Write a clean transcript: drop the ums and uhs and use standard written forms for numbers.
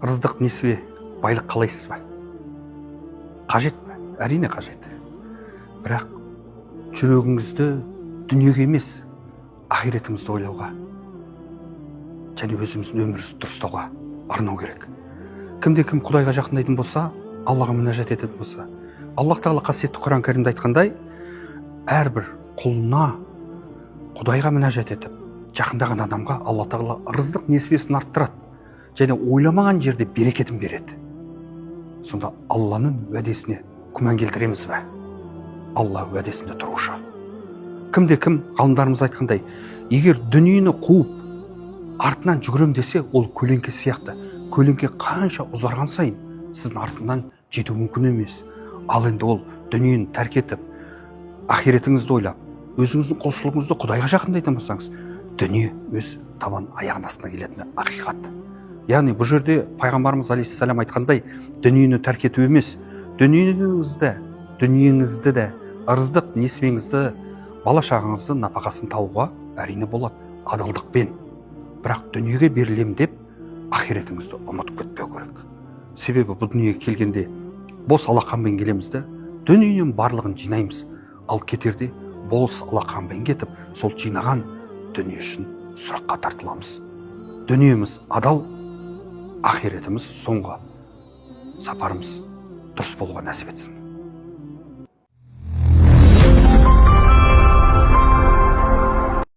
ырыздық несібе, байлық қалайсыз ба? Қажет пе? Әрине қажет. Бірақ жүрегіңізді дүниеге емес, ақиретіңізді ойлауға және өзіміздің өмірімізді дұрыстауға арнау керек. Кімде-кім Құдайға жақындайтын болса, Аллаға мінәжат ететін болса, Аллах Тағала қасиетті Құран кәрімде айтқандай, әрбір құлына Құдайға мінәжат етіп, жақындаған адамға Алла Тағала ырыздық несібесін арттырады және ойламаған жерде берекетін береді. Сонда Алланың уәдесіне күмән келтіреміз бе? Алла уәдесінде тұрушы. Кімде-кім, ғалымдарымыз айтқандай, егер дүниені қуып, артынан жүгірем десе, ол көлеңке сияқты. Көлеңке қанша ұзарған сайын, сіздің артынан жету мүмкін емес. Ал енді ол дүниені тәрк етіп, ақиретіңізді ойлап, өзіңіздің құлшылығыңызды Құдайға жақындайтын болсаңыз, дүние өз табан аяғының астына келетіні ақиқат. Яғни бұл жерде пайғамбарымыз алейхиссалам айтқандай, дүниені тәрк ету емес, дүниеңізді де, ырыздық несібеңізді, бала шағаңызды нәпақасын табуға әрине болады, адалдықпен. Бірақ дүниеге берілем деп, ақиретіңізді ұмытып кетпеу керек. Себебі бұл дүниеге келгенде бос алақанмен келеміз де, дүниенің барлығын жинаймыз, ал кетерде бос алақанмен кетіп, сол жинаған дүние үшін сұраққа тартыламыз. Дүниеміз адал, ақиретіміз соңғы сапарымыз дұрыс болуға нәсіп етсін.